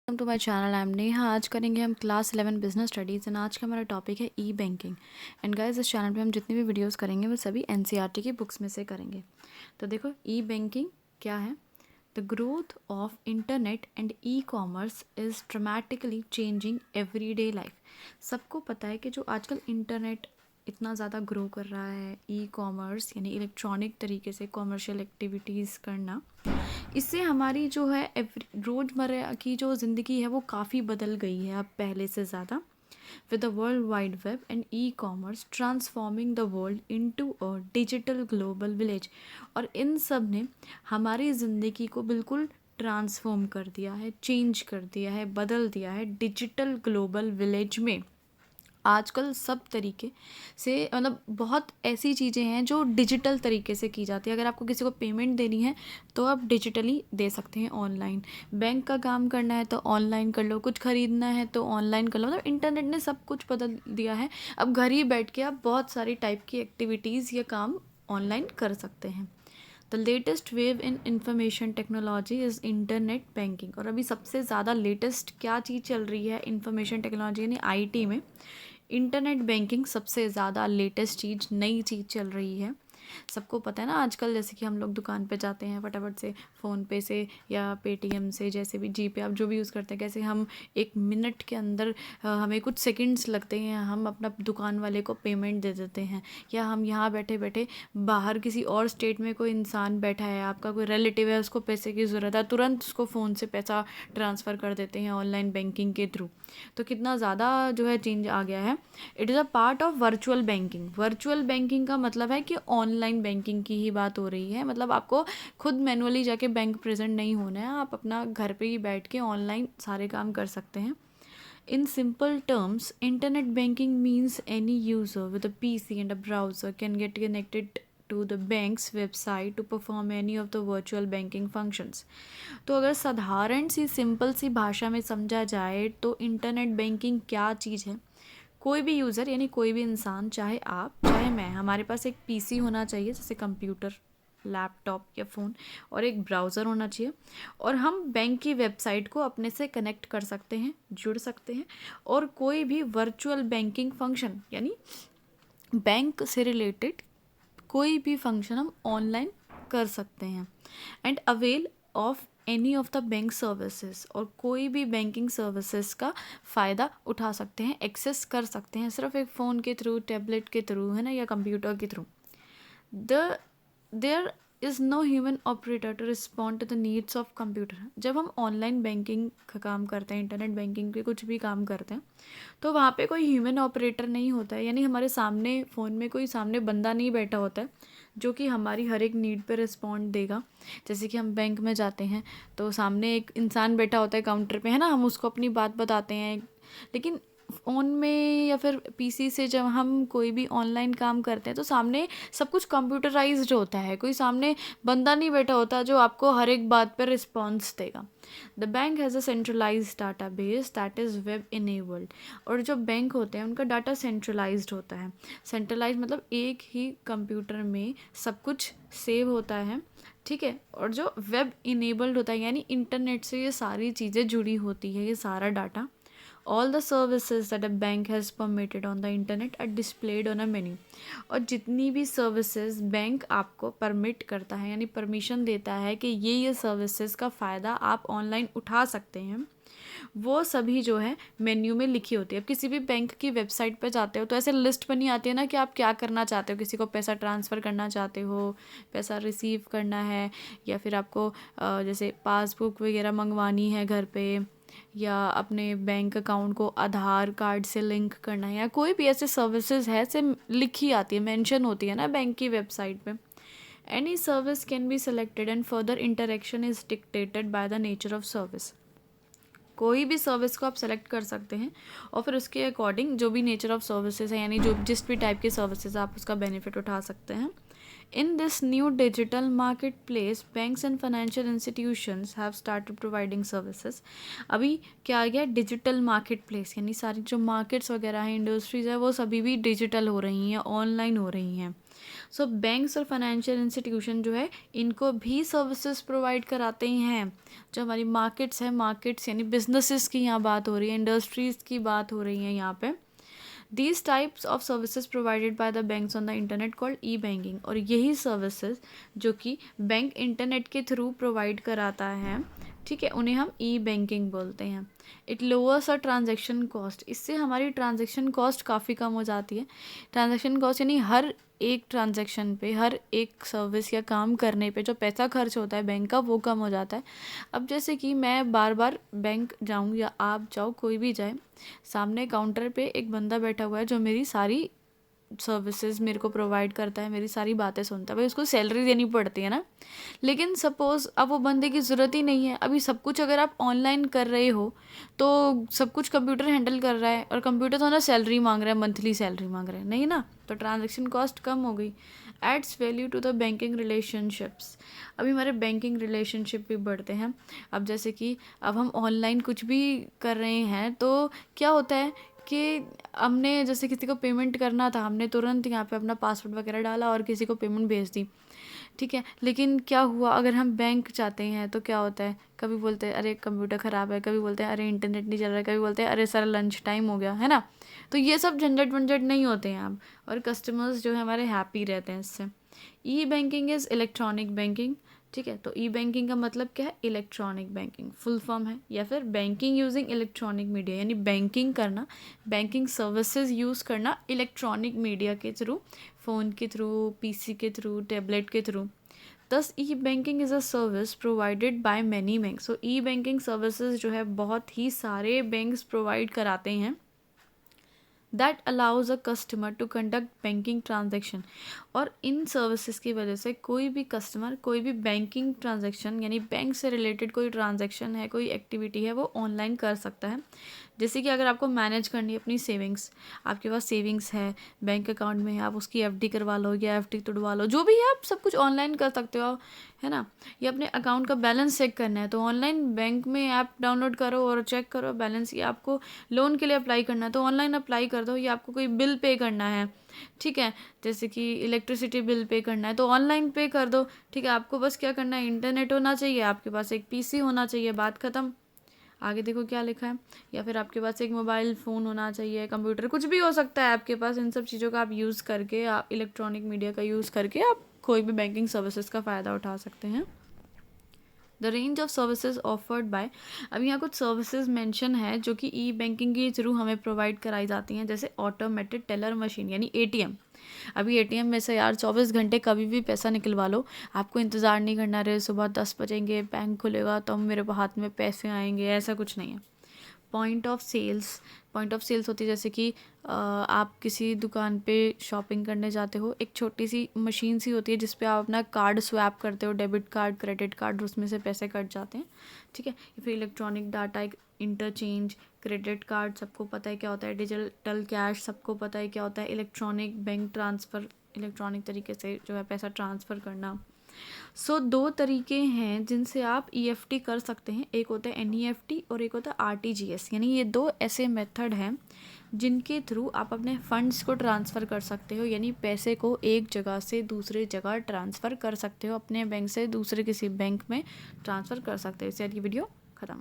Welcome to my channel. I am Neha. आज करेंगे हम क्लास 11 बिजनेस स्टडीज़ एंड आज का हमारा टॉपिक है ई बैंकिंग। एंड गाइस, इस चैनल पे हम जितनी भी वीडियोस करेंगे वो सभी एनसीईआरटी की बुक्स में से करेंगे। तो देखो, ई बैंकिंग क्या है। The growth of internet and e commerce is dramatically changing everyday life. सबको पता है कि जो आजकल इंटरनेट इतना ज़्यादा ग्रो कर रहा है, ई कॉमर्स यानी इलेक्ट्रॉनिक तरीके से कॉमर्शियल एक्टिविटीज़ करना, इससे हमारी जो है रोज़मर्रा की जो ज़िंदगी है वो काफ़ी बदल गई है अब पहले से ज़्यादा। With the world wide web and e commerce transforming the world into a digital global village. और इन सब ने हमारी ज़िंदगी को बिल्कुल ट्रांसफॉर्म कर दिया है, चेंज कर दिया है, बदल दिया है डिजिटल ग्लोबल विलेज में। आजकल सब तरीके से मतलब बहुत ऐसी चीज़ें हैं जो डिजिटल तरीके से की जाती है। अगर आपको किसी को पेमेंट देनी है तो आप डिजिटली दे सकते हैं ऑनलाइन। बैंक का काम करना है तो ऑनलाइन कर लो, कुछ ख़रीदना है तो ऑनलाइन कर लो। मतलब इंटरनेट ने सब कुछ बदल दिया है। अब घर ही बैठ के आप बहुत सारी टाइप की एक्टिविटीज़ या काम ऑनलाइन कर सकते हैं। The latest wave in information technology is internet banking. और अभी सबसे ज़्यादा लेटेस्ट क्या चीज़ चल रही है इंफॉर्मेशन टेक्नोलॉजी यानी आईटी में, इंटरनेट बैंकिंग सबसे ज़्यादा लेटेस्ट चीज़, नई चीज़ चल रही है। सबको पता है ना आजकल, जैसे कि हम लोग दुकान पे जाते हैं फटाफट से फ़ोन पे से या पेटीएम से, जैसे भी जी पे आप जो भी यूज़ करते हैं, कैसे हम 1 मिनट के अंदर हमें कुछ सेकंड्स लगते हैं, हम अपना दुकान वाले को पेमेंट दे देते हैं। या हम यहाँ बैठे बैठे बाहर किसी और स्टेट में कोई इंसान बैठा है, आपका कोई रिलेटिव है, उसको पैसे की ज़रूरत है, तुरंत उसको फ़ोन से पैसा ट्रांसफ़र कर देते हैं ऑनलाइन बैंकिंग के थ्रू। तो कितना ज़्यादा जो है चेंज आ गया है। It is a part of virtual banking. Virtual banking का मतलब है कि ऑनलाइन बैंकिंग की ही बात हो रही है। मतलब आपको खुद मैनुअली जाके बैंक प्रेजेंट नहीं होना है, आप अपना घर पे ही बैठ के ऑनलाइन सारे काम कर सकते हैं। In simple terms, internet banking means any user with a PC and a browser can get connected to the bank's website to perform any of the virtual banking functions. तो अगर साधारण सी सिंपल सी भाषा में समझा जाए तो इंटरनेट बैंकिंग क्या चीज़ है। कोई भी यूज़र यानी कोई भी इंसान, चाहे आप चाहे मैं, हमारे पास एक पीसी होना चाहिए, जैसे कंप्यूटर, लैपटॉप या फ़ोन, और एक ब्राउज़र होना चाहिए। और हम बैंक की वेबसाइट को अपने से कनेक्ट कर सकते हैं, जुड़ सकते हैं, और कोई भी वर्चुअल बैंकिंग फंक्शन यानी बैंक से रिलेटेड कोई भी फंक्शन हम ऑनलाइन कर सकते हैं। And avail of any of the bank services, और कोई भी बैंकिंग सर्विसेज का फ़ायदा उठा सकते हैं, एक्सेस कर सकते हैं सिर्फ एक फ़ोन के थ्रू, टैबलेट के थ्रू, है ना, या कंप्यूटर के थ्रू। There is no human operator to respond to the needs of computer. जब हम ऑनलाइन बैंकिंग का काम करते हैं, इंटरनेट बैंकिंग के कुछ भी काम करते हैं, तो वहाँ पे कोई ह्यूमन ऑपरेटर नहीं होता है। यानी हमारे सामने फ़ोन में कोई सामने बंदा नहीं बैठा होता है जो कि हमारी हर एक नीड पे रिस्पॉन्ड देगा। जैसे कि हम बैंक में जाते हैं तो सामने एक इंसान बैठा होता है काउंटर पे, है ना, हम उसको अपनी बात बताते हैं। लेकिन फ़ोन में या फिर पीसी से जब हम कोई भी ऑनलाइन काम करते हैं तो सामने सब कुछ कंप्यूटराइज्ड होता है, कोई सामने बंदा नहीं बैठा होता जो आपको हर एक बात पर रिस्पॉन्स देगा। The bank has a centralize data base that is web enabled. और जो बैंक होते हैं उनका डाटा सेंट्रलाइज्ड होता है। सेंट्रलाइज मतलब एक ही कंप्यूटर में सब कुछ सेव होता है, ठीक है। और जो वेब इनेबल्ड होता है यानी इंटरनेट से ये सारी चीज़ें जुड़ी होती है, ये सारा data. All the services that a bank has permitted on the internet are displayed on a menu। और जितनी भी सर्विसेज बैंक आपको परमिट करता है यानी परमिशन देता है कि ये सर्विसेज का फ़ायदा आप ऑनलाइन उठा सकते हैं, वो सभी जो है मेन्यू में लिखी होती है। अब किसी भी बैंक की वेबसाइट पर जाते हो तो ऐसे लिस्ट बनी आती है ना कि आप क्या करना चाहते हो। किसी को पैसा ट्रांसफ़र करना चाहते हो, पैसा रिसीव करना है, या फिर आपको जैसे पासबुक वगैरह मंगवानी है घर पे, या अपने बैंक अकाउंट को आधार कार्ड से लिंक करना है, या कोई भी ऐसे सर्विसेज है से लिखी आती है, मेंशन होती है ना बैंक की वेबसाइट पे। Any service can be selected and further interaction is dictated by the nature of service. कोई भी सर्विस को आप सेलेक्ट कर सकते हैं और फिर उसके अकॉर्डिंग जो भी नेचर ऑफ सर्विसेज है यानी जो जिस भी टाइप की सर्विसेज आप उसका बेनिफिट उठा सकते हैं। In this new digital marketplace, banks and financial institutions have started providing services. अभी क्या आ गया, डिजिटल मार्केट प्लेस, यानी सारी जो मार्केट्स वगैरह हैं, इंडस्ट्रीज है, वो सभी भी डिजिटल हो रही हैं, ऑनलाइन हो रही हैं. सो बैंक्स और फाइनेंशियल इंस्टीट्यूशन जो है इनको भी सर्विसेज प्रोवाइड कराते हैं. जो हमारी मार्केट्स है, मार्केट्स यानी बिजनेसेस की यहाँ बात हो रही है, इंडस्ट्रीज़ की बात हो रही है यहाँ पे. These types of services provided by the banks on the internet called e-banking. और यही सर्विसेज जो कि बैंक इंटरनेट के थ्रू प्रोवाइड कराता है, ठीक है, उन्हें हम ई बैंकिंग बोलते हैं. It lowers a transaction cost. इससे हमारी ट्रांजेक्शन कॉस्ट काफ़ी कम हो जाती है. ट्रांजेक्शन कॉस्ट यानी हर एक ट्रांजैक्शन पे, हर एक सर्विस या काम करने पे जो पैसा खर्च होता है बैंक का, वो कम हो जाता है. अब जैसे कि मैं बार बार बैंक जाऊँ या आप जाओ, कोई भी जाए, सामने काउंटर पे एक बंदा बैठा हुआ है जो मेरी सारी सर्विसेज मेरे को प्रोवाइड करता है, मेरी सारी बातें सुनता है, भाई उसको सैलरी देनी पड़ती है ना. लेकिन सपोज़ अब वो बंदे की ज़रूरत ही नहीं है. अभी सब कुछ अगर आप ऑनलाइन कर रहे हो तो सब कुछ कंप्यूटर हैंडल कर रहा है, और कंप्यूटर तो ना सैलरी मांग रहा है, मंथली सैलरी मांग रहा है, नहीं ना, तो ट्रांजेक्शन कॉस्ट कम हो गई. Adds value to the banking relationships. अभी हमारे बैंकिंग रिलेशनशिप भी बढ़ते हैं. अब जैसे कि अब हम ऑनलाइन कुछ भी कर रहे हैं तो क्या होता है कि हमने जैसे किसी को पेमेंट करना था, हमने तुरंत यहाँ पे अपना पासवर्ड वगैरह डाला और किसी को पेमेंट भेज दी, ठीक है. लेकिन क्या हुआ, अगर हम बैंक जाते हैं तो क्या होता है, कभी बोलते हैं अरे कंप्यूटर ख़राब है, कभी बोलते हैं अरे इंटरनेट नहीं चल रहा है, कभी बोलते हैं अरे सर लंच टाइम हो गया है ना. तो ये सब झंझट वंझट नहीं होते हैं अब, और कस्टमर्स जो है हमारे हैप्पी रहते हैं इससे. ई बैंकिंग इज़ इलेक्ट्रॉनिक बैंकिंग, ठीक है. तो ई बैंकिंग का मतलब क्या है, इलेक्ट्रॉनिक बैंकिंग फुल फॉर्म है, या फिर बैंकिंग यूजिंग इलेक्ट्रॉनिक मीडिया, यानी बैंकिंग करना, बैंकिंग सर्विसेज यूज़ करना इलेक्ट्रॉनिक मीडिया के थ्रू, फ़ोन के थ्रू, पीसी के थ्रू, टैबलेट के through. This e banking is a service provided by many bank. So e banking services जो है बहुत ही सारे बैंक्स प्रोवाइड कराते हैं. That allows a customer to conduct banking transaction. और इन सर्विसेज की वजह से कोई भी कस्टमर कोई भी बैंकिंग ट्रांजेक्शन यानी बैंक से रिलेटेड कोई ट्रांजेक्शन है, कोई एक्टिविटी है, वो ऑनलाइन कर सकता है. जैसे कि अगर आपको मैनेज करनी है अपनी सेविंग्स, आपके पास सेविंग्स है बैंक अकाउंट में, आप उसकी एफडी करवा लो या एफडी तुड़वा लो, जो भी है आप सब कुछ ऑनलाइन कर सकते हो, है ना. या अपने अकाउंट का बैलेंस चेक करना है तो ऑनलाइन बैंक में ऐप डाउनलोड करो और चेक करो बैलेंस. या आपको लोन के लिए अप्लाई करना है तो ऑनलाइन अप्लाई कर दो. या आपको कोई बिल पे करना है, ठीक है, जैसे कि इलेक्ट्रिसिटी बिल पे करना है तो ऑनलाइन पे कर दो, ठीक है. आपको बस क्या करना है, इंटरनेट होना चाहिए, आपके पास एक पीसी होना चाहिए, बात ख़त्म. आगे देखो क्या लिखा है. या फिर आपके पास एक मोबाइल फ़ोन होना चाहिए, कंप्यूटर, कुछ भी हो सकता है आपके पास. इन सब चीज़ों का आप यूज़ करके, आप इलेक्ट्रॉनिक मीडिया का यूज़ करके आप कोई भी बैंकिंग सर्विसेज का फ़ायदा उठा सकते हैं. The range of services offered by. अब यहाँ कुछ सर्विसेज मेंशन है जो कि ई बैंकिंग के थ्रू हमें प्रोवाइड कराई जाती हैं. जैसे ऑटोमेटेड टेलर मशीन यानी एटीएम. अभी एटीएम में से यार 24 घंटे कभी भी पैसा निकलवा लो, आपको इंतज़ार नहीं करना रहे सुबह 10 बजेंगे बैंक खुलेगा तो मेरे हाथ में पैसे आएंगे, ऐसा कुछ नहीं है. Point of sales. Point of sales होती है जैसे कि आप किसी दुकान पे शॉपिंग करने जाते हो, एक छोटी सी मशीन सी होती है जिस पे आप अपना कार्ड स्वैप करते हो, डेबिट कार्ड, क्रेडिट कार्ड, उसमें से पैसे कट जाते हैं, ठीक है. फिर electronic data interchange, credit card सबको पता है क्या होता है, डिजिटल कैश सबको पता है क्या होता है, इलेक्ट्रॉनिक बैंक ट्रांसफ़र, इलेक्ट्रॉनिक तरीके से जो है पैसा ट्रांसफ़र करना. सो 2 तरीके हैं जिनसे आप ईएफटी कर सकते हैं. एक होता है एनईएफटी और एक होता है आरटीजीएस. यानी ये 2 ऐसे मेथड हैं जिनके थ्रू आप अपने फंड्स को ट्रांसफ़र कर सकते हो, यानी पैसे को एक जगह से दूसरी जगह ट्रांसफ़र कर सकते हो, अपने बैंक से दूसरे किसी बैंक में ट्रांसफ़र कर सकते हो. इससे आज की वीडियो ख़त्म.